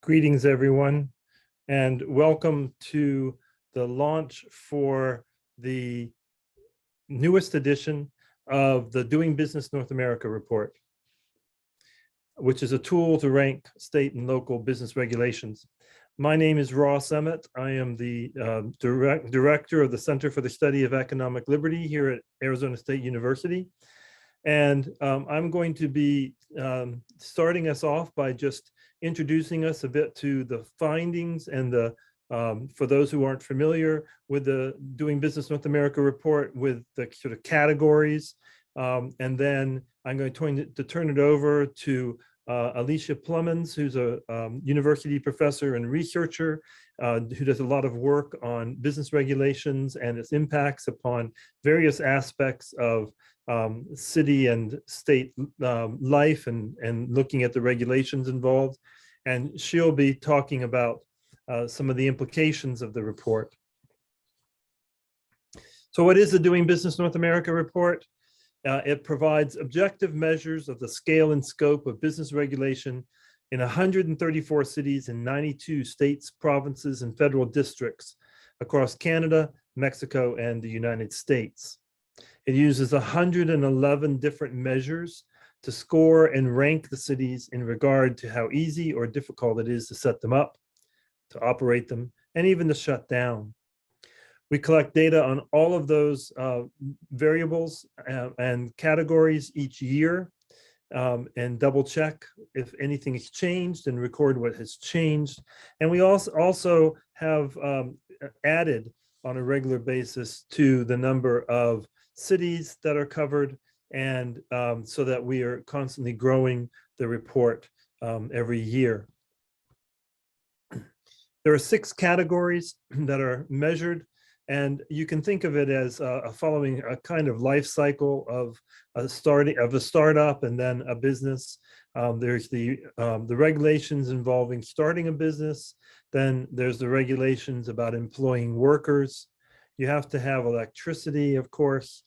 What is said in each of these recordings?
Greetings, everyone, and welcome to the launch for the newest edition of the Doing Business North America report, which is a tool to rank state and local business regulations. My name is Ross Emmett. I am the director of the Center for the Study of Economic Liberty here at Arizona State University. And I'm going to be starting us off by just introducing us a bit to the findings and for those who aren't familiar with the Doing Business North America report, with the sort of categories. And then I'm going to turn it over to Alica Plemmons, who's a university professor and researcher who does a lot of work on business regulations and its impacts upon various aspects of city and state life and looking at the regulations involved. And she'll be talking about some of the implications of the report. So what is the Doing Business North America report? It provides objective measures of the scale and scope of business regulation in 134 cities and 92 states, provinces, and federal districts across Canada, Mexico, and the United States. It uses 111 different measures to score and rank the cities in regard to how easy or difficult it is to set them up, to operate them, and even to shut down. We collect data on all of those variables and categories each year and double check if anything has changed and record what has changed. And we also have added on a regular basis to the number of cities that are covered, and so that we are constantly growing the report every year. There are 6 categories that are measured, and you can think of it as following a kind of life cycle of a startup and then a business. There's the regulations involving starting a business. Then there's the regulations about employing workers. You have to have electricity, of course.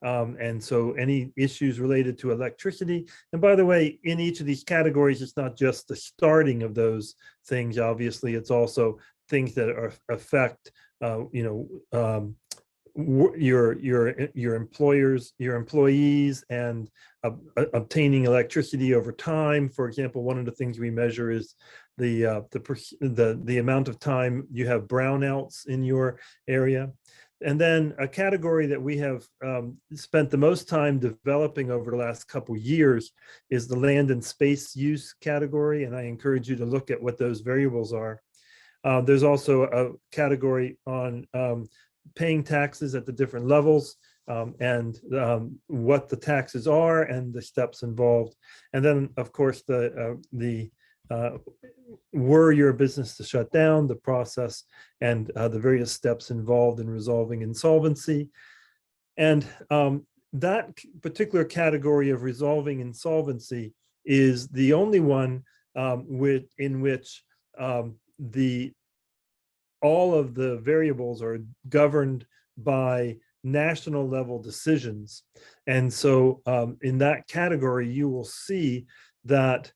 And so any issues related to electricity. And by the way, in each of these categories, it's not just the starting of those things. Obviously, it's also things that affect, your employers, your employees, and obtaining electricity over time. For example, one of the things we measure is the amount of time you have brownouts in your area. And then a category that we have spent the most time developing over the last couple of years is the land and space use category. And I encourage you to look at what those variables are. There's also a category on paying taxes at the different levels and what the taxes are and the steps involved. And then, of course, were your business to shut down, the process and the various steps involved in resolving insolvency. And that particular category of resolving insolvency is the only one in which all of the variables are governed by national level decisions. And so in that category, you will see that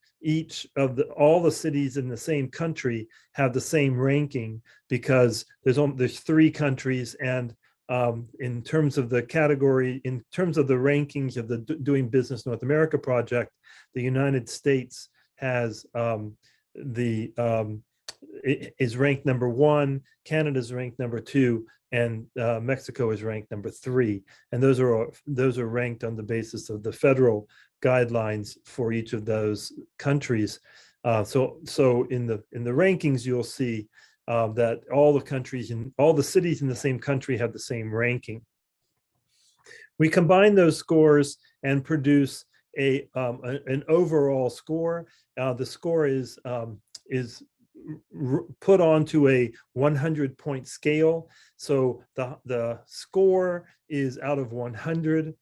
all the cities in the same country have the same ranking, because there's 3 countries, and in terms of the category, in terms of the rankings of the Doing Business North America project, the United States is ranked number 1, Canada is ranked number 2, and Mexico is ranked number 3. And those are ranked on the basis of the federal guidelines for each of those countries. So in the rankings, you'll see that all the countries and all the cities in the same country have the same ranking. We combine those scores and produce an overall score. The score is put onto a 100-point scale. So the score is out of 100,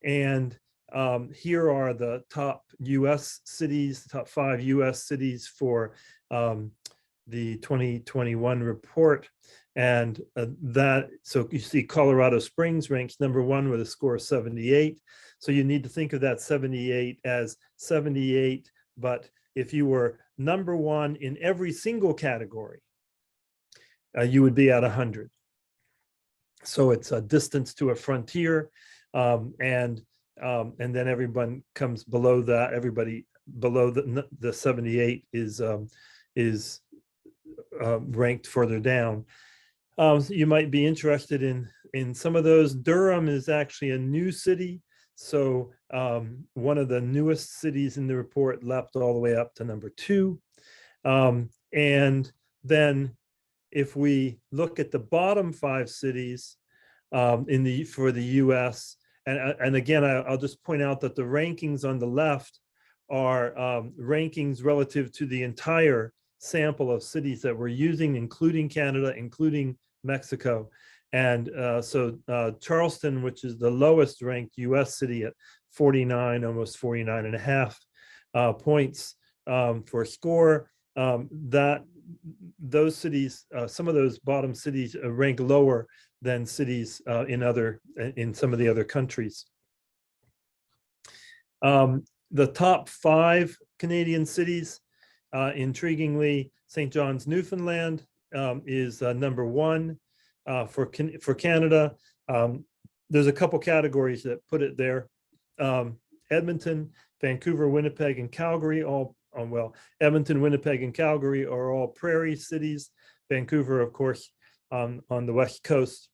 and here are the top US cities, the top 5 US cities for the 2021 report. And so you see Colorado Springs ranks number 1 with a score of 78. So you need to think of that 78 as 78 but if you were number one in every single category, you would be at 100. So it's a distance to a frontier, and then everyone comes below that. Everybody below the 78 is ranked further down. So you might be interested in some of those. Durham is actually a new city. So one of the newest cities in the report leapt all the way up to number 2. And then if we look at the bottom 5 cities for the US, and again, I'll just point out that the rankings on the left are rankings relative to the entire sample of cities that we're using, including Canada, including Mexico. And so Charleston, which is the lowest ranked US city at 49, almost 49 and a half points for a score, those cities, some of those bottom cities rank lower than cities in some of the other countries. The top 5 Canadian cities, intriguingly, St. John's, Newfoundland is number 1 for Canada. There's a couple categories that put it there. Edmonton, Vancouver, Winnipeg, and Calgary, Edmonton, Winnipeg, and Calgary are all prairie cities. Vancouver, of course, on the West Coast.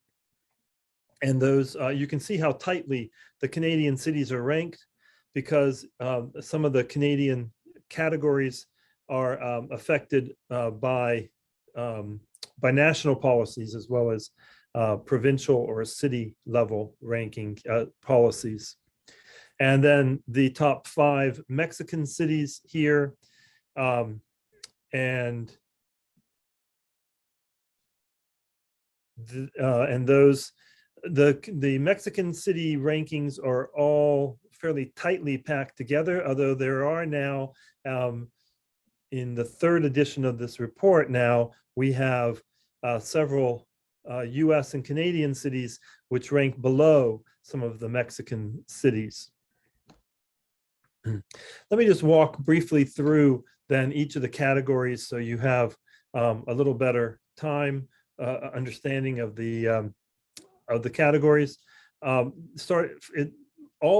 And those, you can see how tightly the Canadian cities are ranked, because some of the Canadian categories are affected by national policies, as well as provincial or city level ranking policies. And then the top 5 Mexican cities here, and those, the Mexican city rankings are all fairly tightly packed together, although there are now, in the 3rd edition of this report now, we have several US and Canadian cities which rank below some of the Mexican cities. Let me just walk briefly through then each of the categories, so you have a little better understanding of the categories. All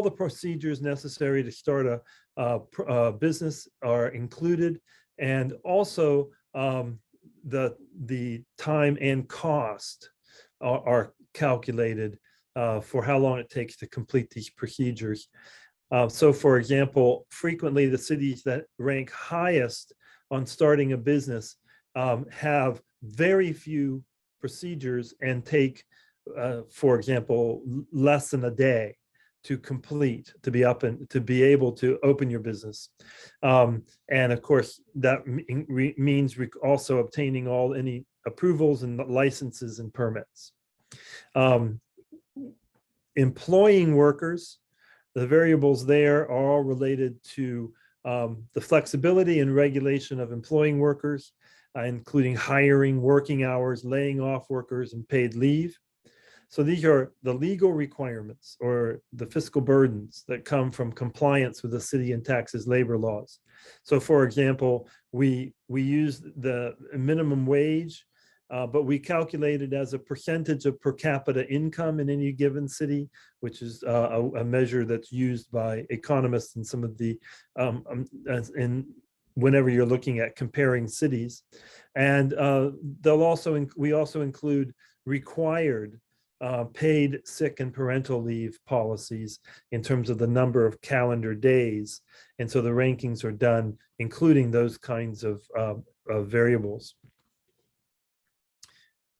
the procedures necessary to start a business are included, and also the time and cost are calculated for how long it takes to complete these procedures. So for example, frequently the cities that rank highest on starting a business have very few procedures and take, for example, less than a day to complete, to be up and to be able to open your business. And of course, that means also obtaining any approvals and licenses and permits. Employing workers, the variables there are all related to the flexibility and regulation of employing workers, including hiring, working hours, laying off workers, and paid leave. So these are the legal requirements or the fiscal burdens that come from compliance with the city and taxes labor laws. So for example, we use the minimum wage, but we calculate it as a percentage of per capita income in any given city, which is a measure that's used by economists in some of the, whenever you're looking at comparing cities. And we also include required paid sick and parental leave policies in terms of the number of calendar days. And so the rankings are done including those kinds of variables.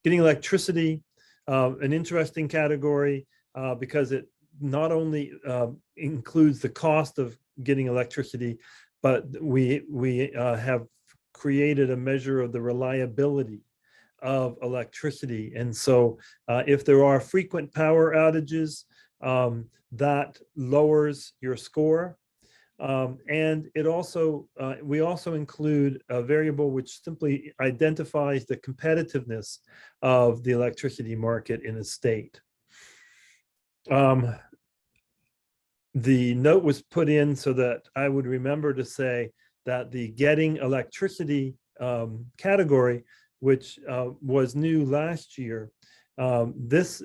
Getting electricity, an interesting category because it not only includes the cost of getting electricity, but we have created a measure of the reliability of electricity. And so if there are frequent power outages, that lowers your score. And it also, we also include a variable which simply identifies the competitiveness of the electricity market in a state. The note was put in so that I would remember to say that the getting electricity category, which was new last year, this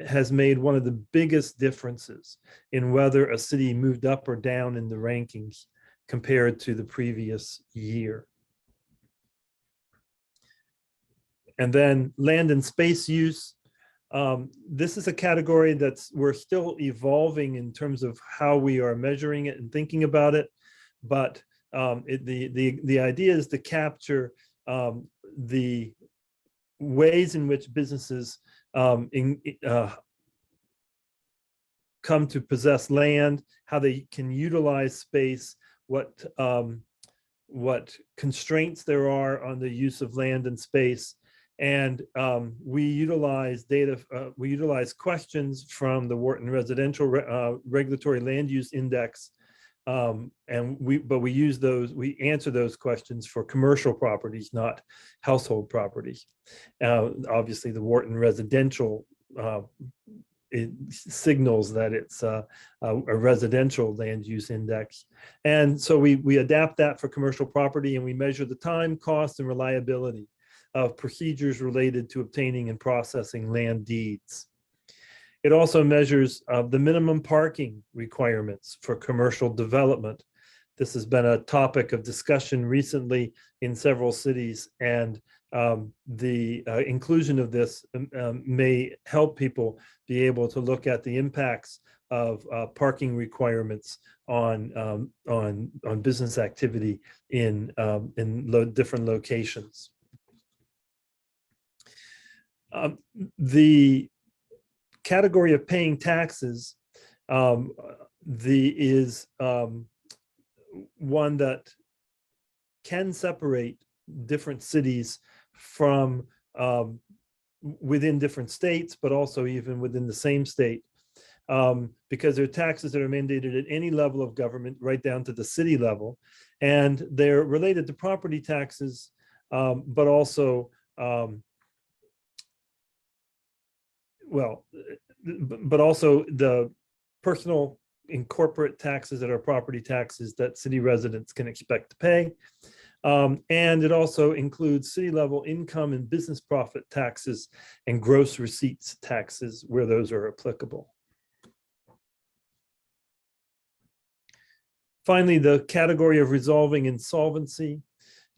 has made one of the biggest differences in whether a city moved up or down in the rankings compared to the previous year. And then land and space use. This is a category we're still evolving in terms of how we are measuring it and thinking about it. But the idea is to capture the ways in which businesses come to possess land, how they can utilize space, what constraints there are on the use of land and space. And we utilize data, we utilize questions from the Wharton Residential Regulatory Land Use Index. And we answer those questions for commercial properties, not household properties. Obviously, the Wharton Residential it signals that it's a residential land use index. And so we adapt that for commercial property, and we measure the time, cost, and reliability of procedures related to obtaining and processing land deeds. It also measures the minimum parking requirements for commercial development. This has been a topic of discussion recently in several cities, and the inclusion of this may help people be able to look at the impacts of parking requirements on business activity in different locations. The category of paying taxes is one that can separate different cities from within different states, but also even within the same state, because there are taxes that are mandated at any level of government, right down to the city level, and they're related to property taxes, but also the personal and corporate taxes that are property taxes that city residents can expect to pay. And it also includes city level income and business profit taxes and gross receipts taxes where those are applicable. Finally, the category of resolving insolvency.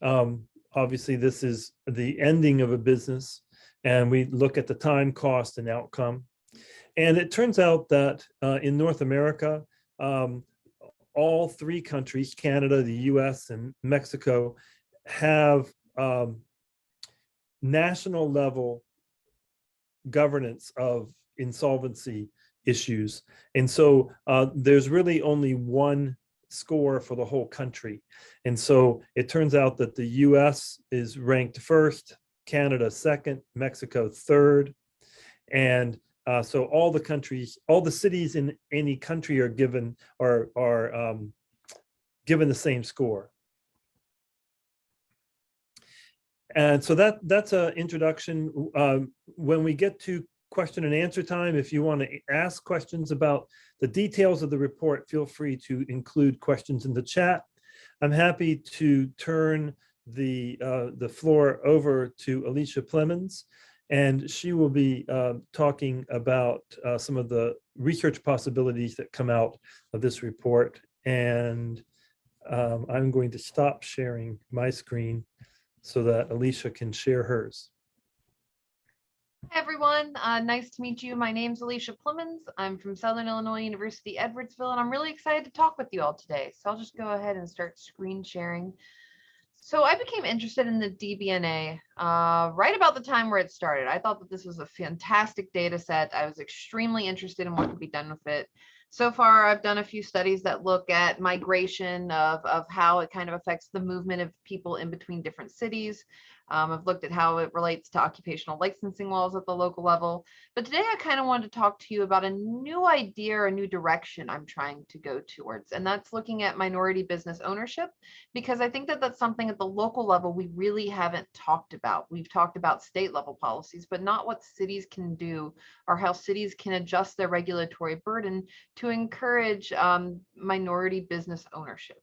Obviously, this is the ending of a business, and we look at the time, cost, and outcome. And it turns out that in North America, all three countries, Canada, the US, and Mexico, have national level governance of insolvency issues. And so there's really only one score for the whole country. And so it turns out that the US is ranked first, Canada second, Mexico third. And so all the countries, all the cities in any country are given given the same score. And so that's an introduction. When we get to question and answer time, if you want to ask questions about the details of the report, feel free to include questions in the chat. I'm happy to turn the floor over to Alica Plemmons, and she will be talking about some of the research possibilities that come out of this report. And I'm going to stop sharing my screen so that Alica can share hers. Hi everyone, nice to meet you. My name's Alica Plemmons. I'm from Southern Illinois University, Edwardsville, and I'm really excited to talk with you all today. So I'll just go ahead and start screen sharing. So I became interested in the DBNA right about the time where it started. I thought that this was a fantastic data set. I was extremely interested in what could be done with it. So far, I've done a few studies that look at migration of how it kind of affects the movement of people in between different cities. I've looked at how it relates to occupational licensing laws at the local level. But today I kind of wanted to talk to you about a new idea or a new direction I'm trying to go towards. And that's looking at minority business ownership, because I think that that's something at the local level we really haven't talked about. We've talked about state level policies, but not what cities can do or how cities can adjust their regulatory burden to encourage minority business ownership.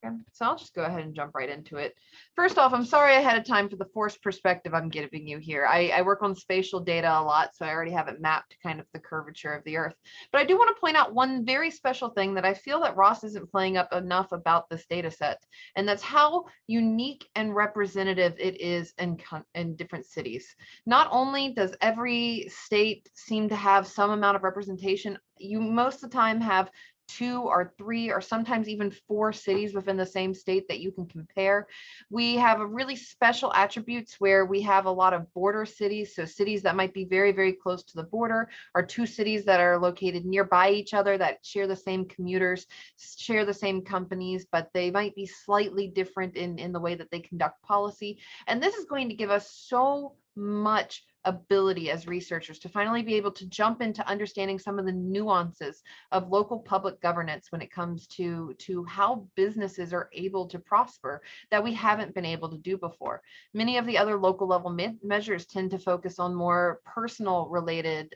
Okay, so I'll just go ahead and jump right into it. First off, I'm sorry ahead of time for the forced perspective I'm giving you here. I work on spatial data a lot, so I already have it mapped to kind of the curvature of the Earth. But I do want to point out one very special thing that I feel that Ross isn't playing up enough about this data set, and that's how unique and representative it is in different cities. Not only does every state seem to have some amount of representation, you most of the time have 2 or 3 or sometimes even 4 cities within the same state that you can compare. We have a really special attributes where we have a lot of border cities. So cities that might be very, very close to the border, or 2 cities that are located nearby each other that share the same commuters, share the same companies, but they might be slightly different in the way that they conduct policy. And this is going to give us so much ability as researchers to finally be able to jump into understanding some of the nuances of local public governance when it comes to how businesses are able to prosper that we haven't been able to do before. Many of the other local level measures tend to focus on more personal related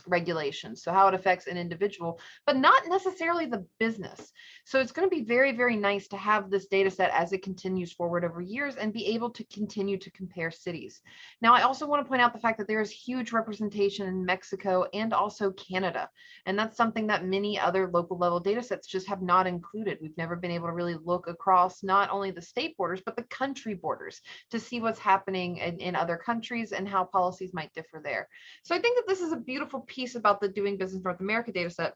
regulations, so how it affects an individual, but not necessarily the business. So it's going to be very, very nice to have this data set as it continues forward over years and be able to continue to compare cities. Now, I also want to point out the fact that there is huge representation in Mexico and also Canada, and that's something that many other local level data sets just have not included. We've never been able to really look across not only the state borders, but the country borders to see what's happening in other countries and how policies might differ there. So I think that this is a beautiful piece about the Doing Business North America data set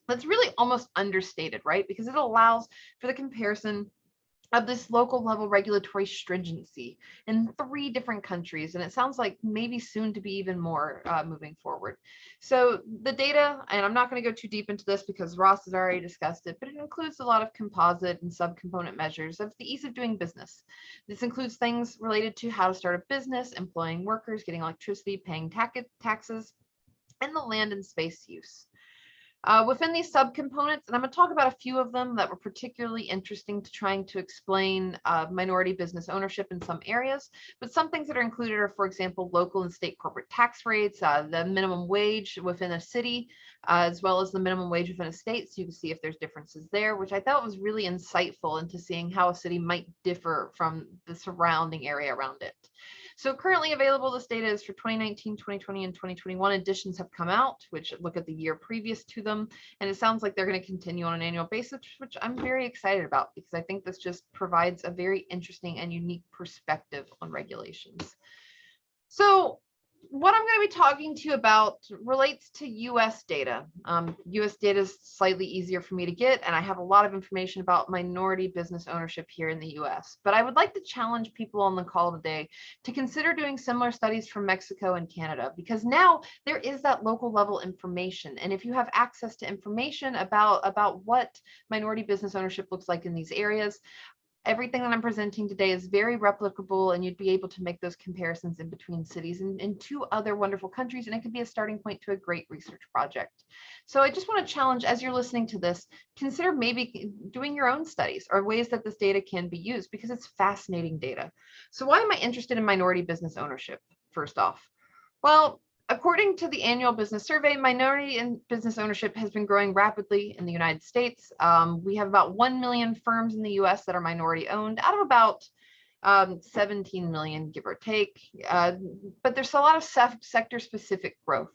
that's really almost understated, right? Because it allows for the comparison of this local level regulatory stringency in 3 different countries. And it sounds like maybe soon to be even more moving forward. So the data, and I'm not going to go too deep into this because Ross has already discussed it, but it includes a lot of composite and subcomponent measures of the ease of doing business. This includes things related to how to start a business, employing workers, getting electricity, paying taxes, and the land and space use. Within these subcomponents, and I'm going to talk about a few of them that were particularly interesting to trying to explain minority business ownership in some areas, but some things that are included are, for example, local and state corporate tax rates, the minimum wage within a city, as well as the minimum wage within a state, so you can see if there's differences there, which I thought was really insightful into seeing how a city might differ from the surrounding area around it. So currently available, this data is for 2019, 2020, and 2021. Editions have come out, which look at the year previous to them. And it sounds like they're going to continue on an annual basis, which I'm very excited about because I think this just provides a very interesting and unique perspective on regulations. So what I'm going to be talking to you about relates to US data. US data is slightly easier for me to get, and I have a lot of information about minority business ownership here in the US. But I would like to challenge people on the call today to consider doing similar studies from Mexico and Canada, because now there is that local level information. And if you have access to information about what minority business ownership looks like in these areas, everything that I'm presenting today is very replicable, and you'd be able to make those comparisons in between cities and in 2 other wonderful countries, and it could be a starting point to a great research project. So I just want to challenge, as you're listening to this, consider maybe doing your own studies or ways that this data can be used, because it's fascinating data. So why am I interested in minority business ownership, first off? Well, according to the annual business survey, minority and business ownership has been growing rapidly in the United States. We have about 1 million firms in the US that are minority owned out of about 17 million, give or take. But there's a lot of sector specific growth.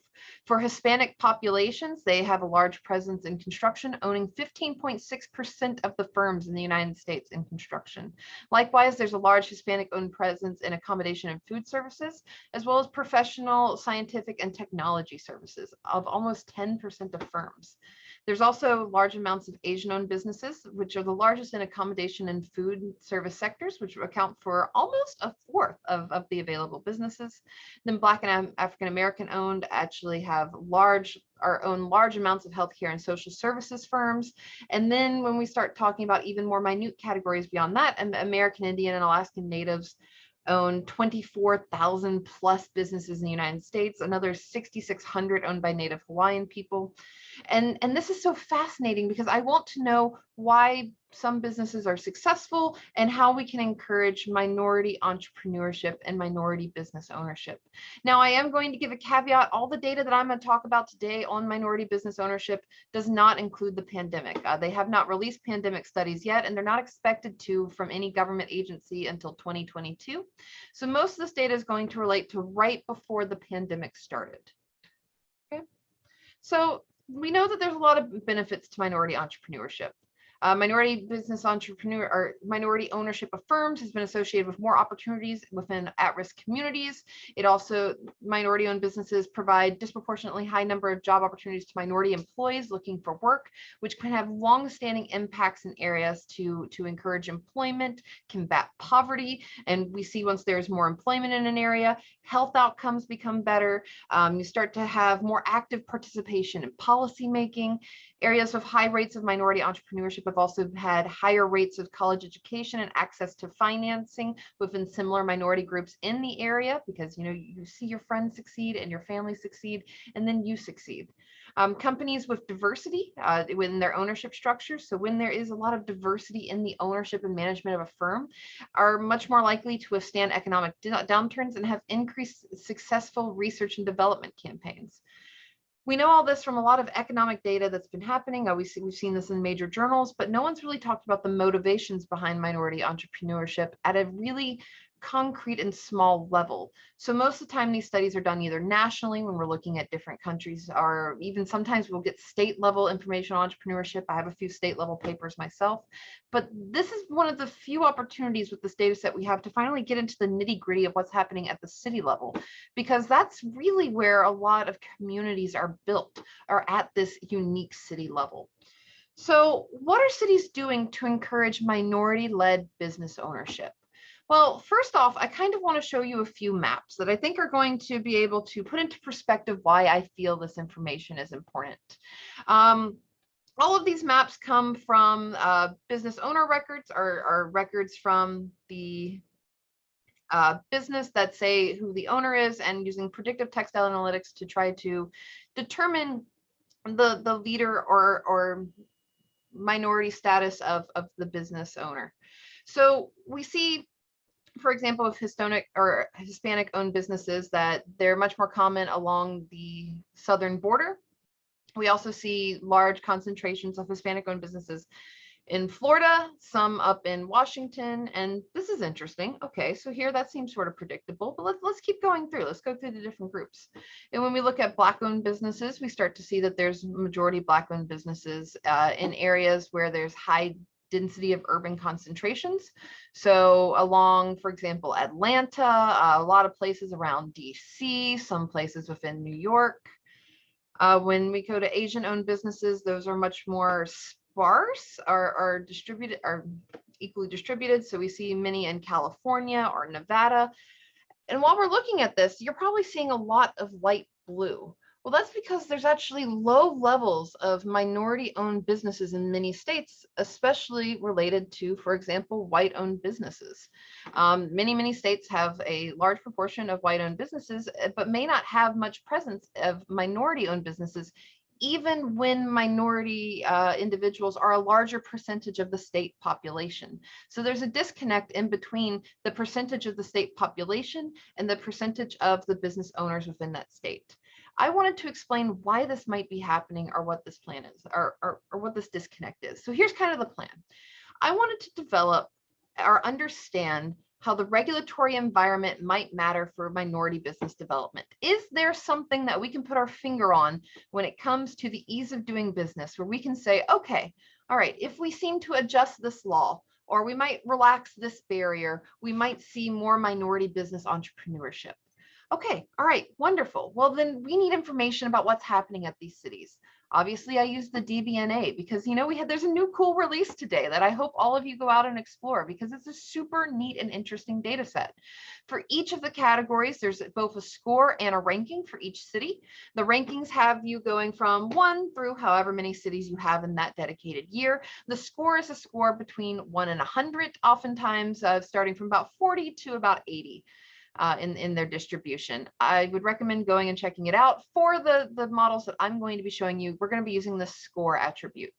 For Hispanic populations, they have a large presence in construction, owning 15.6% of the firms in the United States in construction. Likewise, there's a large Hispanic owned presence in accommodation and food services, as well as professional, scientific, and technology services of almost 10% of firms. There's also large amounts of Asian-owned businesses, which are the largest in accommodation and food service sectors, which account for almost 1/4 of the available businesses. Then Black and African-American owned actually have own large amounts of healthcare and social services firms. And then when we start talking about even more minute categories beyond that, American Indian and Alaskan Natives own 24,000 plus businesses in the United States, another 6,600 owned by Native Hawaiian people. And this is so fascinating because I want to know why some businesses are successful and how we can encourage minority entrepreneurship and minority business ownership. Now, I am going to give a caveat. All the data that I'm going to talk about today on minority business ownership does not include the pandemic. They have not released pandemic studies yet, and they're not expected to from any government agency until 2022. So most of this data is going to relate to right before the pandemic started. Okay. So we know that there's a lot of benefits to minority entrepreneurship. Minority business entrepreneur or minority ownership of firms has been associated with more opportunities within at-risk communities. It also, minority-owned businesses provide disproportionately high number of job opportunities to minority employees looking for work, which can have long-standing impacts in areas to encourage employment, combat poverty. And we see once there's more employment in an area, health outcomes become better. You start to have more active participation in policy making. Areas with high rates of minority entrepreneurship have also had higher rates of college education and access to financing within similar minority groups in the area, because you see your friends succeed and your family succeed, and then you succeed. Companies with diversity within their ownership structures, so when there is a lot of diversity in the ownership and management of a firm, are much more likely to withstand economic downturns and have increased successful research and development campaigns. We know all this from a lot of economic data that's been happening. We've seen this in major journals, but no one's really talked about the motivations behind minority entrepreneurship at a really concrete and small level. So most of the time these studies are done either nationally when we're looking at different countries, or even sometimes we'll get state level information on entrepreneurship. I have a few state level papers myself, but this is one of the few opportunities with this data set we have to finally get into the nitty gritty of what's happening at the city level, because that's really where a lot of communities are built, are at this unique city level. So what are cities doing to encourage minority-led business ownership? Well, first off, I kind of want to show you a few maps that I think are going to be able to put into perspective why I feel this information is important. All of these maps come from business owner records, or records from the business that say who the owner is, and using predictive textile analytics to try to determine the leader or minority status of the business owner. So we see, for example, with Hispanic owned businesses, that they're much more common along the southern border. We also see large concentrations of Hispanic owned businesses in Florida, some up in Washington, and this is interesting. Okay, so here that seems sort of predictable, but let's keep going through. Let's go through the different groups. And when we look at Black owned businesses, we start to see that there's majority Black owned businesses in areas where there's high density of urban concentrations. So along, for example, Atlanta, a lot of places around DC, some places within New York. When we go to Asian owned businesses, those are much more sparse, are equally distributed. So we see many in California or Nevada. And while we're looking at this, you're probably seeing a lot of light blue. Well, that's because there's actually low levels of minority-owned businesses in many states, especially related to, for example, white-owned businesses. Many states have a large proportion of white-owned businesses, but may not have much presence of minority-owned businesses, even when minority individuals are a larger percentage of the state population. So there's a disconnect in between the percentage of the state population and the percentage of the business owners within that state. I wanted to explain why this might be happening, or what this plan is, or what this disconnect is. So here's kind of the plan. I wanted to develop or understand how the regulatory environment might matter for minority business development. Is there something that we can put our finger on when it comes to the ease of doing business, where we can say, okay, all right, if we seem to adjust this law, or we might relax this barrier, we might see more minority business entrepreneurship. Okay, all right, wonderful. Well, then we need information about what's happening at these cities. Obviously, I used the DBNA because, there's a new cool release today that I hope all of you go out and explore, because it's a super neat and interesting data set. For each of the categories, there's both a score and a ranking for each city. The rankings have you going from 1 through however many cities you have in that dedicated year. The score is a score between 1 and 100, oftentimes starting from about 40 to about 80. in their distribution. I would recommend going and checking it out. For the models that I'm going to be showing you, we're going to be using the score attribute.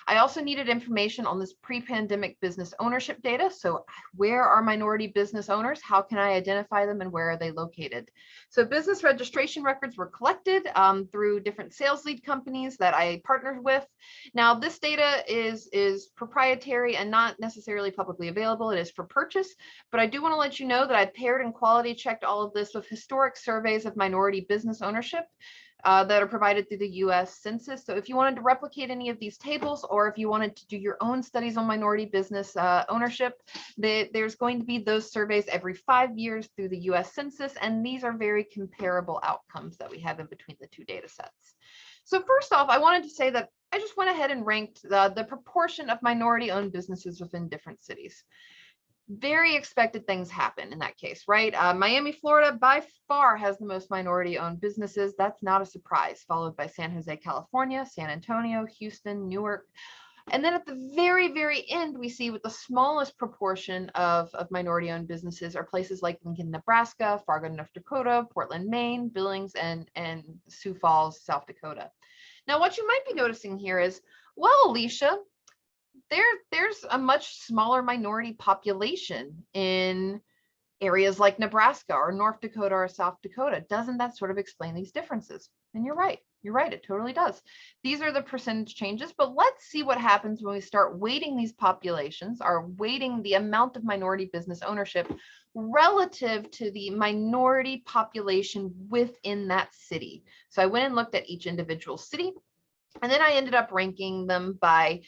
I also needed information on this pre-pandemic business ownership data. So where are minority business owners? How can I identify them and where are they located? So business registration records were collected through different sales lead companies that I partnered with. Now, this data is proprietary and not necessarily publicly available. It is for purchase, but I do want to let you know that I paired and quality checked all of this with historic surveys of minority business ownership that are provided through the US Census. So if you wanted to replicate any of these tables, or if you wanted to do your own studies on minority business ownership, there's going to be those surveys every 5 years through the US Census, and these are very comparable outcomes that we have in between the two data sets. So first off, I wanted to say that I just went ahead and ranked the proportion of minority-owned businesses within different cities. Very expected things happen in that case, right? Miami, Florida, by far has the most minority-owned businesses. That's not a surprise, followed by San Jose, California, San Antonio, Houston, Newark. And then at the very, very end, we see with the smallest proportion of minority-owned businesses are places like Lincoln, Nebraska, Fargo, North Dakota, Portland, Maine, Billings, and Sioux Falls, South Dakota. Now, what you might be noticing here is, well, Alicia, there's a much smaller minority population in areas like Nebraska or North Dakota or South Dakota. Doesn't that sort of explain these differences? And you're right, it totally does. These are the percentage changes, but let's see what happens when we start weighting these populations, or weighting the amount of minority business ownership relative to the minority population within that city. So I went and looked at each individual city, and then I ended up ranking them by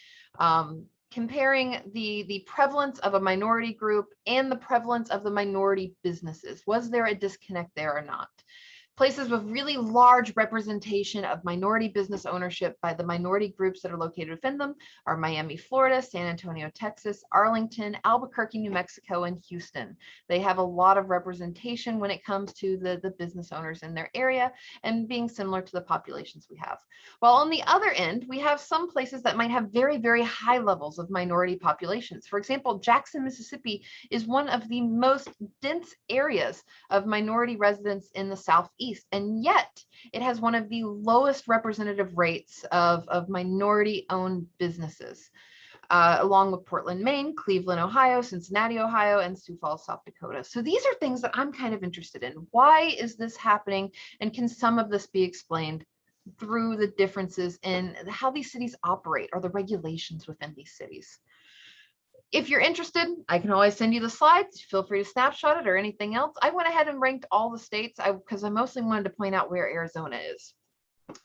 comparing the prevalence of a minority group and the prevalence of the minority businesses. Was there a disconnect there or not? Places with really large representation of minority business ownership by the minority groups that are located within them are Miami, Florida, San Antonio, Texas, Arlington, Albuquerque, New Mexico, and Houston. They have a lot of representation when it comes to the business owners in their area, and being similar to the populations we have. While on the other end, we have some places that might have very, very high levels of minority populations. For example, Jackson, Mississippi is one of the most dense areas of minority residents in the Southeast. And yet it has one of the lowest representative rates of minority-owned businesses, along with Portland, Maine, Cleveland, Ohio, Cincinnati, Ohio, and Sioux Falls, South Dakota. So these are things that I'm kind of interested in. Why is this happening? And can some of this be explained through the differences in how these cities operate, or the regulations within these cities? If you're interested, I can always send you the slides. Feel free to snapshot it or anything else. I went ahead and ranked all the states because I mostly wanted to point out where Arizona is.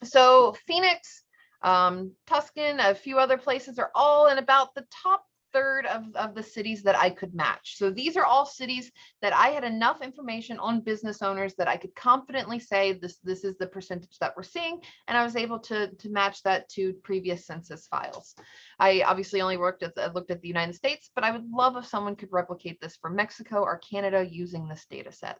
So Phoenix, Tucson, a few other places are all in about the top third of the cities that I could match. So these are all cities that I had enough information on business owners that I could confidently say this is the percentage that we're seeing, and I was able to match that to previous census files. I obviously only looked at the United States, but I would love if someone could replicate this for Mexico or Canada using this data set.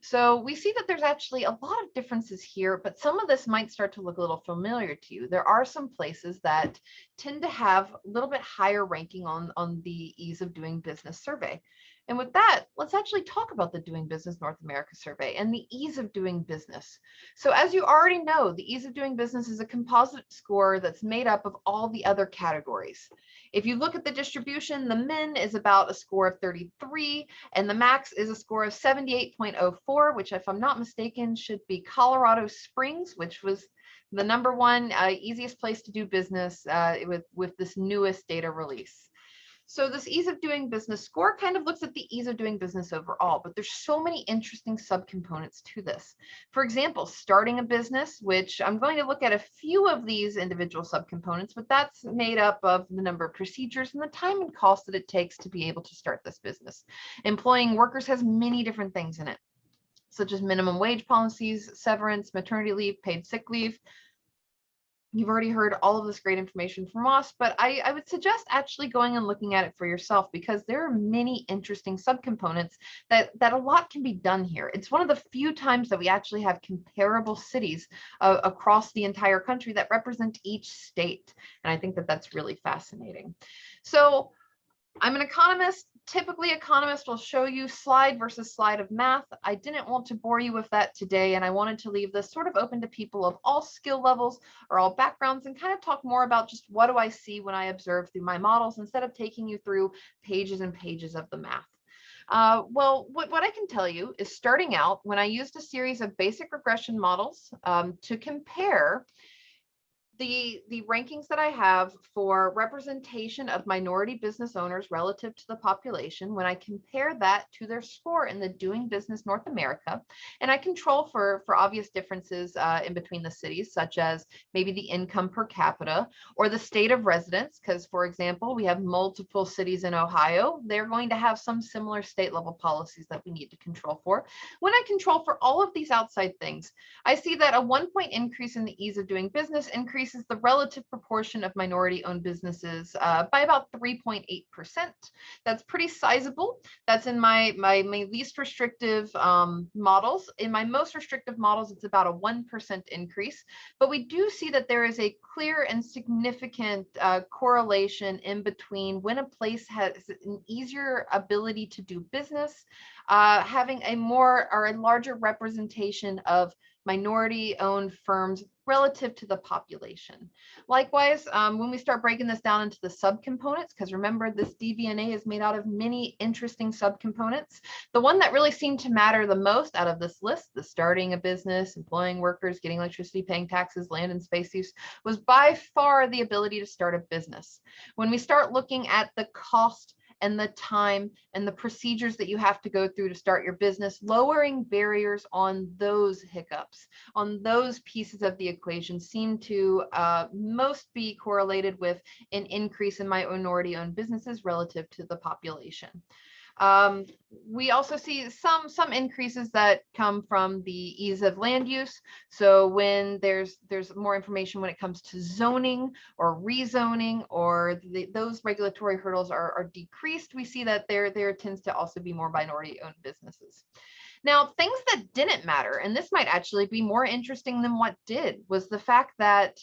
So we see that there's actually a lot of differences here, but some of this might start to look a little familiar to you. There are some places that tend to have a little bit higher ranking on the ease of doing business survey. And with that, let's actually talk about the Doing Business North America survey and the ease of doing business. So as you already know, the ease of doing business is a composite score that's made up of all the other categories. If you look at the distribution, the min is about a score of 33, and the max is a score of 78.04, which, if I'm not mistaken, should be Colorado Springs, which was the #1 easiest place to do business with this newest data release. So this ease of doing business score kind of looks at the ease of doing business overall, but there's so many interesting subcomponents to this. For example, starting a business, which I'm going to look at a few of these individual subcomponents, but that's made up of the number of procedures and the time and cost that it takes to be able to start this business. Employing workers has many different things in it, such as minimum wage policies, severance, maternity leave, paid sick leave. You've already heard all of this great information from us, but I would suggest actually going and looking at it for yourself, because there are many interesting subcomponents that a lot can be done here. It's one of the few times that we actually have comparable cities across the entire country that represent each state. And I think that that's really fascinating. So I'm an economist. Typically, economists will show you slide versus slide of math. I didn't want to bore you with that today, and I wanted to leave this sort of open to people of all skill levels or all backgrounds and kind of talk more about just what do I see when I observe through my models instead of taking you through pages and pages of the math. Well, what I can tell you is starting out when I used a series of basic regression models to compare the rankings that I have for representation of minority business owners relative to the population, when I compare that to their score in the Doing Business North America, and I control for obvious differences in between the cities, such as maybe the income per capita or the state of residence, because for example, we have multiple cities in Ohio. They're going to have some similar state level policies that we need to control for. When I control for all of these outside things, I see that a 1-point increase in the ease of doing business increases the relative proportion of minority-owned businesses by about 3.8%. That's pretty sizable. That's in my least restrictive models. In my most restrictive models, it's about a 1% increase. But we do see that there is a clear and significant correlation in between when a place has an easier ability to do business, having a more or a larger representation of minority-owned firms relative to the population. Likewise, when we start breaking this down into the subcomponents, because remember, this DBNA is made out of many interesting subcomponents. The one that really seemed to matter the most out of this list, the starting a business, employing workers, getting electricity, paying taxes, land and space use, was by far the ability to start a business. When we start looking at the cost and the time and the procedures that you have to go through to start your business, lowering barriers on those hiccups, on those pieces of the equation seem to most be correlated with an increase in minority-owned businesses relative to the population. We also see some increases that come from the ease of land use. So when there's more information when it comes to zoning or rezoning, or those regulatory hurdles are decreased, we see that there tends to also be more minority-owned businesses. Now, things that didn't matter, and this might actually be more interesting than what did, was the fact that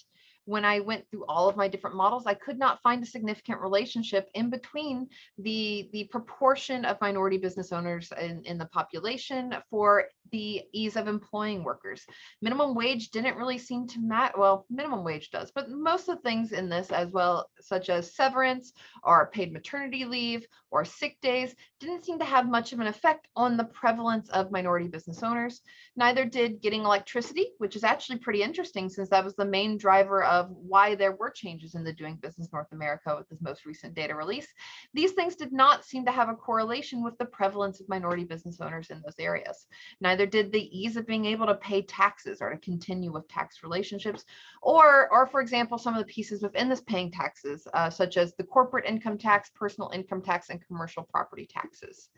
when I went through all of my different models, I could not find a significant relationship in between the proportion of minority business owners in the population for the ease of employing workers. Minimum wage didn't really seem to matter. Well, minimum wage does, but most of the things in this as well, such as severance or paid maternity leave or sick days, didn't seem to have much of an effect on the prevalence of minority business owners. Neither did getting electricity, which is actually pretty interesting since that was the main driver of why there were changes in the Doing Business North America with this most recent data release. These things did not seem to have a correlation with the prevalence of minority business owners in those areas. Neither did the ease of being able to pay taxes or to continue with tax relationships, or for example, some of the pieces within this paying taxes, such as the corporate income tax, personal income tax, and commercial property taxes.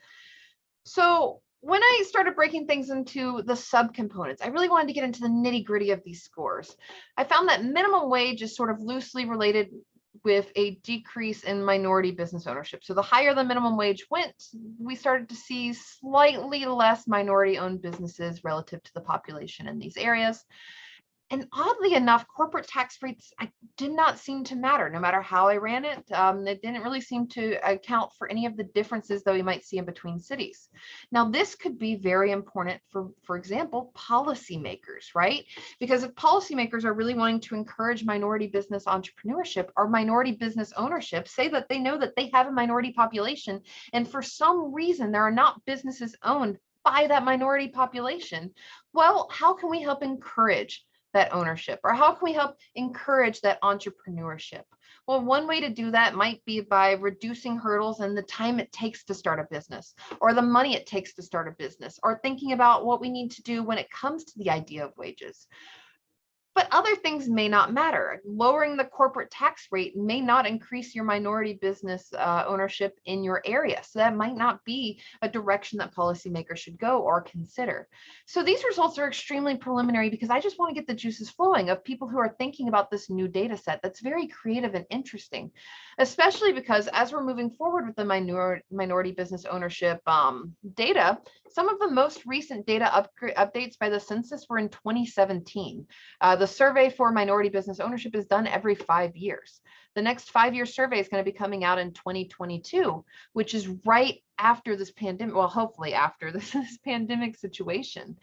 So when I started breaking things into the subcomponents, I really wanted to get into the nitty-gritty of these scores. I found that minimum wage is sort of loosely related with a decrease in minority business ownership. So the higher the minimum wage went, we started to see slightly less minority-owned businesses relative to the population in these areas. And oddly enough, corporate tax rates did not seem to matter, no matter how I ran it. It didn't really seem to account for any of the differences that we might see in between cities. Now, this could be very important for example, policymakers, right? Because if policymakers are really wanting to encourage minority business entrepreneurship or minority business ownership, say that they know that they have a minority population, and for some reason there are not businesses owned by that minority population, well, how can we help encourage that ownership, or how can we help encourage that entrepreneurship? Well, one way to do that might be by reducing hurdles and the time it takes to start a business, or the money it takes to start a business, or thinking about what we need to do when it comes to the idea of wages. But other things may not matter. Lowering the corporate tax rate may not increase your minority business ownership in your area. So that might not be a direction that policymakers should go or consider. So these results are extremely preliminary because I just want to get the juices flowing of people who are thinking about this new data set that's very creative and interesting, especially because as we're moving forward with the minority business ownership data, some of the most recent data updates by the census were in 2017. The The survey for minority business ownership is done every 5 years. The next 5-year survey is going to be coming out in 2022, which is right after this pandemic, well, hopefully after this pandemic situation.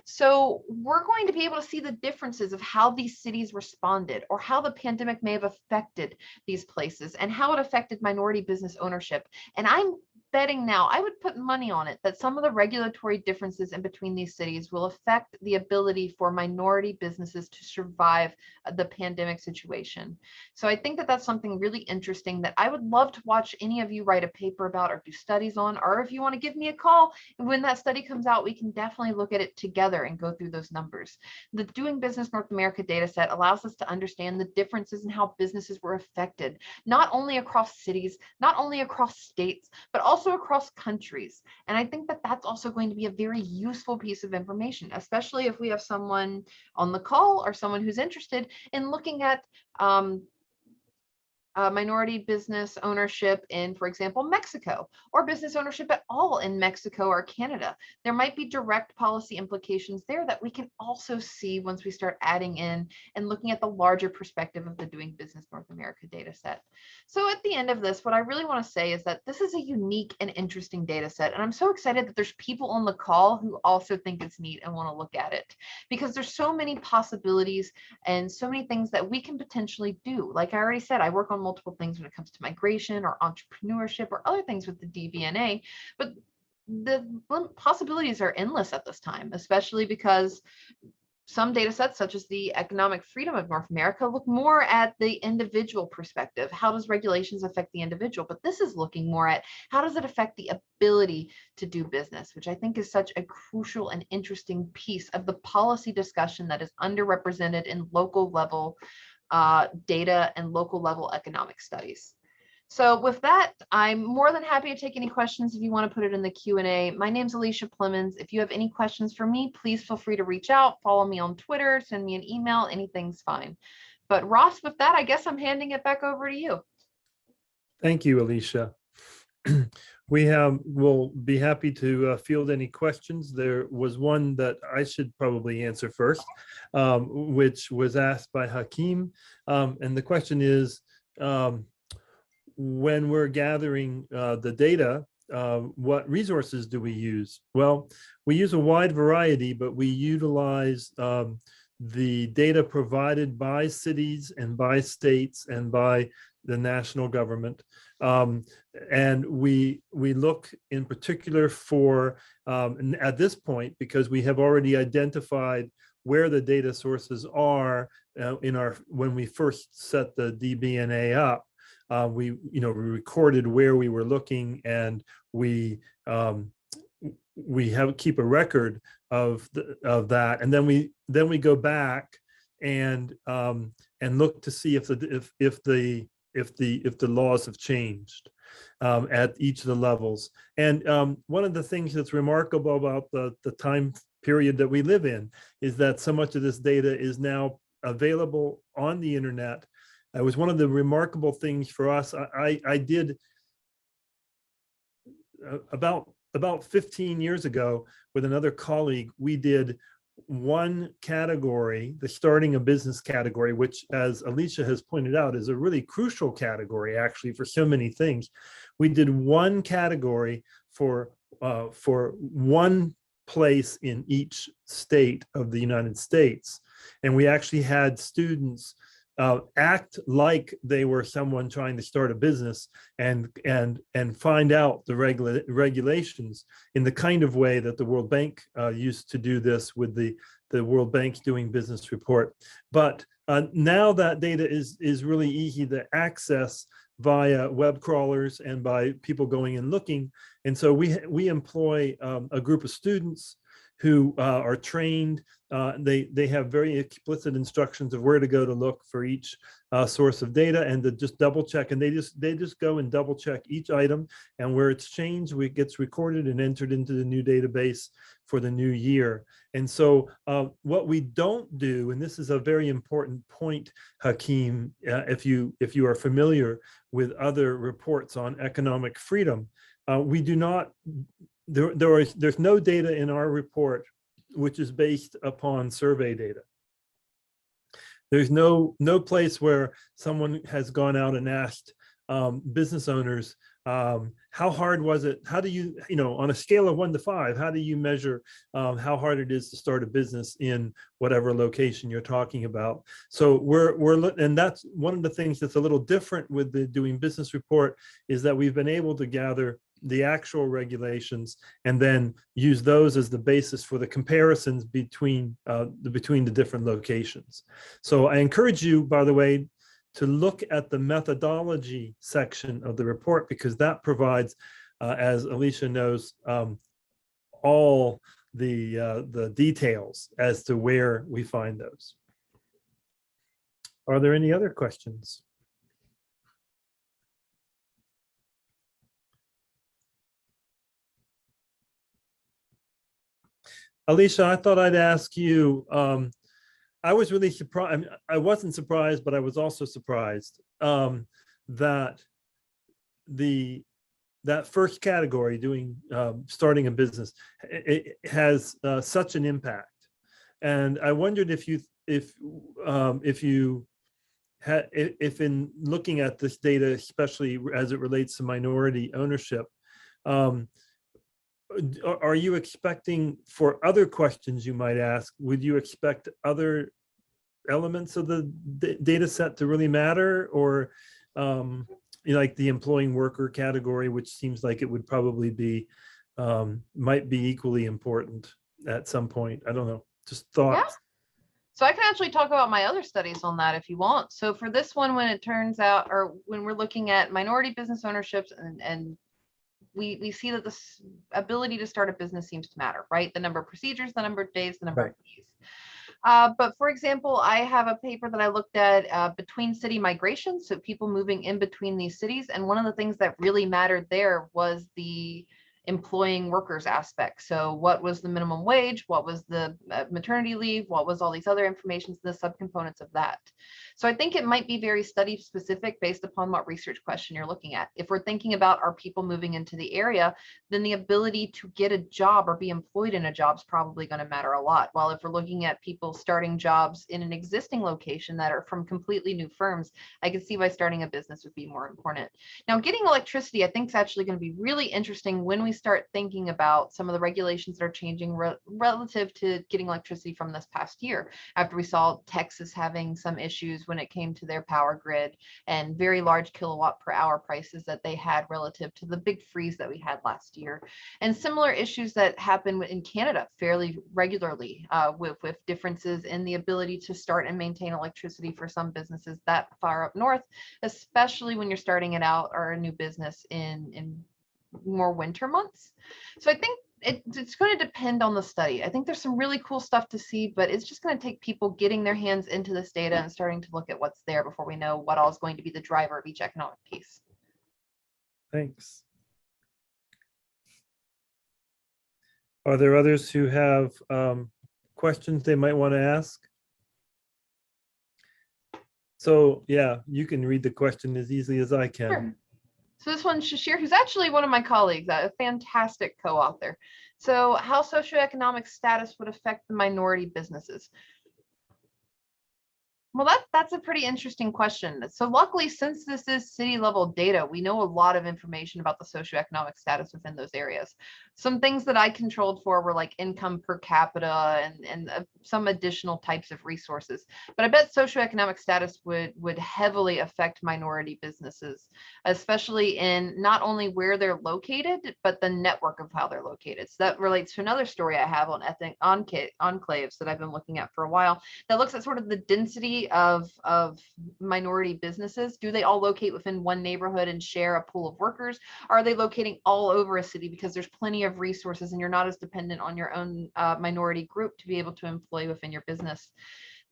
So we're going to be able to see the differences of how these cities responded, or how the pandemic may have affected these places, and how it affected minority business ownership. And I'm betting now, I would put money on it, that some of the regulatory differences in between these cities will affect the ability for minority businesses to survive the pandemic situation. So I think that that's something really interesting that I would love to watch any of you write a paper about or do studies on, or if you want to give me a call, and when that study comes out, we can definitely look at it together and go through those numbers. The Doing Business North America data set allows us to understand the differences in how businesses were affected, not only across cities, not only across states, but also across countries. And I think that that's also going to be a very useful piece of information, especially if we have someone on the call or someone who's interested in looking at minority business ownership in, for example, Mexico, or business ownership at all in Mexico or Canada. There might be direct policy implications there that we can also see once we start adding in and looking at the larger perspective of the Doing Business North America data set. So at the end of this, what I really want to say is that this is a unique and interesting data set. And I'm so excited that there's people on the call who also think it's neat and want to look at it, because there's so many possibilities and so many things that we can potentially do. Like I already said, I work on multiple things when it comes to migration or entrepreneurship or other things with the DBNA, but the possibilities are endless at this time, especially because some data sets, such as the economic freedom of North America, look more at the individual perspective. How does regulations affect the individual? But this is looking more at how does it affect the ability to do business, which I think is such a crucial and interesting piece of the policy discussion that is underrepresented in local level data and local level economic studies. So with that, I'm more than happy to take any questions if you want to put it in the Q&A. My name's Alica Plemmons. If you have any questions for me, please feel free to reach out, follow me on Twitter, send me an email, anything's fine. But Ross, with that, I guess I'm handing it back over to you. Thank you, Alicia. We'll be happy to field any questions. There was one that I should probably answer first, which was asked by Hakeem. And the question is, when we're gathering the data, what resources do we use? Well, we use a wide variety, but we utilize the data provided by cities and by states and by the national government. And we look in particular for, at this point, because we have already identified where the data sources are when we first set the DBNA up, we recorded where we were looking, and we keep a record of that, and then we go back and look to see if the laws have changed at each of the levels. And one of the things that's remarkable about the time period that we live in is that so much of this data is now available on the internet. It was one of the remarkable things for us. I did about 15 years ago with another colleague, we did one category, the starting a business category, which, as Alicia has pointed out, is a really crucial category actually for so many things. We did one category for one place in each state of the United States. And we actually had students act like they were someone trying to start a business and find out the regulations in the kind of way that the World Bank used to do this with the World Bank's Doing Business report. But now that data is really easy to access via web crawlers and by people going and looking. And so we employ a group of students who are trained. They have very explicit instructions of where to go to look for each source of data, and to just double check. And they just go and double check each item, and where it's changed, it gets recorded and entered into the new database for the new year. And so what we don't do, and this is a very important point, Hakeem, if you are familiar with other reports on economic freedom, we do not. There's no data in our report which is based upon survey data. There's no place where someone has gone out and asked business owners, how hard was it? How do you, on a scale of 1 to 5, how do you measure how hard it is to start a business in whatever location you're talking about? So and that's one of the things that's a little different with the Doing Business report, is that we've been able to gather the actual regulations and then use those as the basis for the comparisons between the different locations. So I encourage you, by the way, to look at the methodology section of the report, because that provides, as Alicia knows, all the details as to where we find those. Are there any other questions? Alicia, I thought I'd ask you, I was really surprised. I mean, I wasn't surprised, but I was also surprised that that first category, starting a business, it has such an impact. And I wondered if in looking at this data, especially as it relates to minority ownership, are you expecting, for other questions you might ask, would you expect other elements of the data set to really matter? Or like the employing worker category, which seems like it would probably be, might be equally important at some point. I don't know, just thoughts. Yeah. So I can actually talk about my other studies on that if you want. So for this one, when it turns out, or when we're looking at minority business ownerships, and we see that this ability to start a business seems to matter, right? The number of procedures, the number of days, the number of fees. But for example, I have a paper that I looked at between city migration, so people moving in between these cities. And one of the things that really mattered there was the employing workers aspect. So what was the minimum wage? What was the maternity leave? What was all these other informations, the subcomponents of that? So I think it might be very study specific based upon what research question you're looking at. If we're thinking about are people moving into the area, then the ability to get a job or be employed in a job is probably going to matter a lot. While if we're looking at people starting jobs in an existing location that are from completely new firms, I can see why starting a business would be more important. Now, getting electricity, I think, is actually going to be really interesting when we start thinking about some of the regulations that are changing relative to getting electricity from this past year, after we saw Texas having some issues when it came to their power grid and very large kilowatt per hour prices that they had relative to the big freeze that we had last year, and similar issues that happen in Canada fairly regularly with differences in the ability to start and maintain electricity for some businesses that far up north, especially when you're starting it out or a new business in more winter months. So I think it's going to depend on the study. I think there's some really cool stuff to see, but it's just going to take people getting their hands into this data and starting to look at what's there before we know what all is going to be the driver of each economic piece. Thanks. Are there others who have questions they might want to ask? So yeah, you can read the question as easily as I can. Sure. So this one's Shashir, who's actually one of my colleagues, a fantastic co-author. So how socioeconomic status would affect the minority businesses? Well, that's a pretty interesting question. So luckily, since this is city level data, we know a lot of information about the socioeconomic status within those areas. Some things that I controlled for were like income per capita and some additional types of resources. But I bet socioeconomic status would heavily affect minority businesses, especially in not only where they're located, but the network of how they're located. So that relates to another story I have on ethnic enclaves that I've been looking at for a while that looks at sort of the density of minority businesses. Do they all locate within one neighborhood and share a pool of workers? Or are they locating all over a city because there's plenty of resources and you're not as dependent on your own minority group to be able to employ within your business?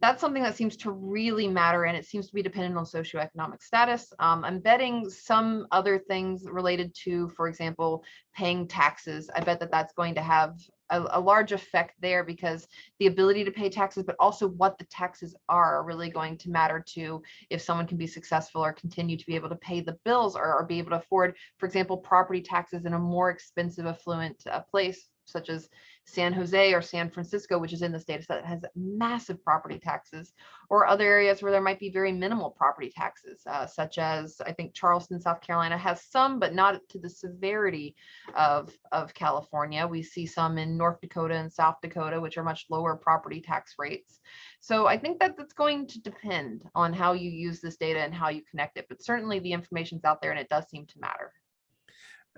That's something that seems to really matter, and it seems to be dependent on socioeconomic status. I'm betting some other things related to, for example, paying taxes. I bet that that's going to have a large effect there, because the ability to pay taxes, but also what the taxes are really going to matter to if someone can be successful or continue to be able to pay the bills or be able to afford, for example, property taxes in a more expensive, affluent place such as San Jose or San Francisco, which is in this data set, has massive property taxes, or other areas where there might be very minimal property taxes, such as I think Charleston, South Carolina has some, but not to the severity of California. We see some in North Dakota and South Dakota, which are much lower property tax rates. So I think that that's going to depend on how you use this data and how you connect it, but certainly the information's out there and it does seem to matter.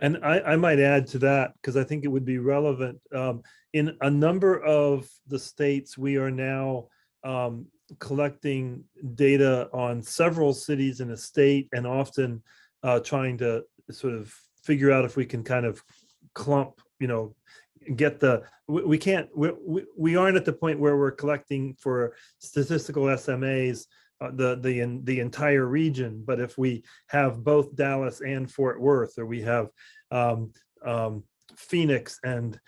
And I might add to that, because I think it would be relevant. In a number of the states, we are now collecting data on several cities in a state, and often trying to sort of figure out if we can kind of clump, get the, we aren't at the point where we're collecting for statistical SMAs the entire region, but if we have both Dallas and Fort Worth, or we have Phoenix and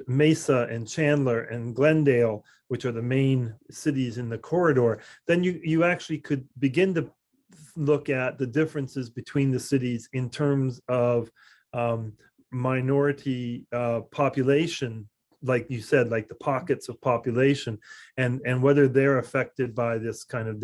Mesa and Chandler and Glendale, which are the main cities in the corridor, then you actually could begin to look at the differences between the cities in terms of minority population, like you said, like the pockets of population, and whether they're affected by this kind of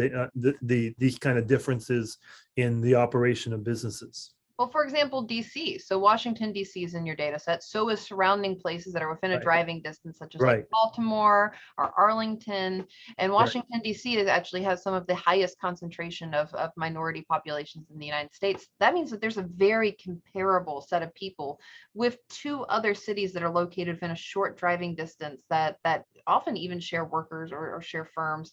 these kind of differences in the operation of businesses. Well, for example, DC. So Washington, DC is in your data set. So is surrounding places that are within a driving distance, such as like Baltimore or Arlington. And Washington, DC actually has some of the highest concentration of minority populations in the United States. That means that there's a very comparable set of people with two other cities that are located within a short driving distance that often even share workers or share firms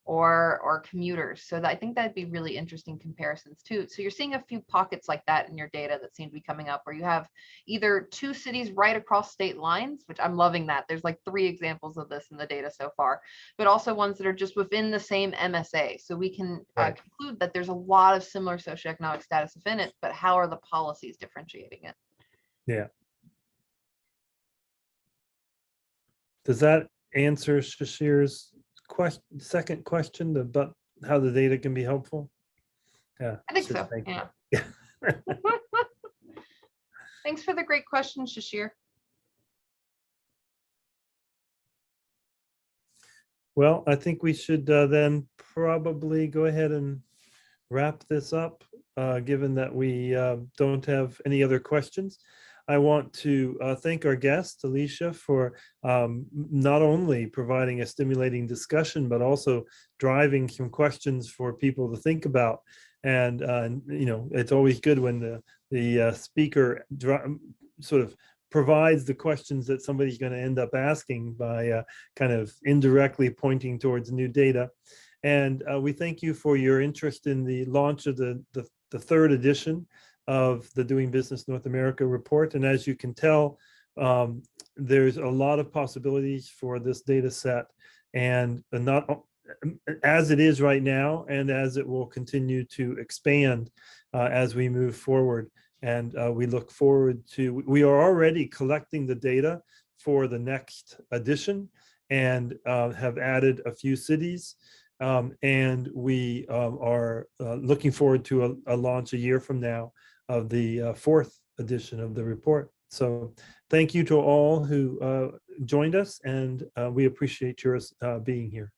or commuters. So I think that'd be really interesting comparisons too. So you're seeing a few pockets like that in your data that seem to be coming up, where you have either two cities right across state lines, which I'm loving that. There's like 3 examples of this in the data so far, but also ones that are just within the same MSA. So we can conclude that there's a lot of similar socioeconomic status within it, but how are the policies differentiating it? Yeah. Does that answer Shashir's second question about how the data can be helpful? Yeah, I think so. Yeah. Thanks for the great question, Shashir. Well, I think we should then probably go ahead and wrap this up, given that we don't have any other questions. I want to thank our guest, Alicia, for not only providing a stimulating discussion, but also driving some questions for people to think about. And it's always good when the speaker sort of provides the questions that somebody's going to end up asking by kind of indirectly pointing towards new data. And we thank you for your interest in the launch of the 3rd edition of the Doing Business North America report. And as you can tell, there's a lot of possibilities for this data set, and not as it is right now, and as it will continue to expand as we move forward. And we look forward to, we are already collecting the data for the next edition, and have added a few cities. And we are looking forward to a launch a year from now of the 4th edition of the report. So thank you to all who joined us, and we appreciate yours being here.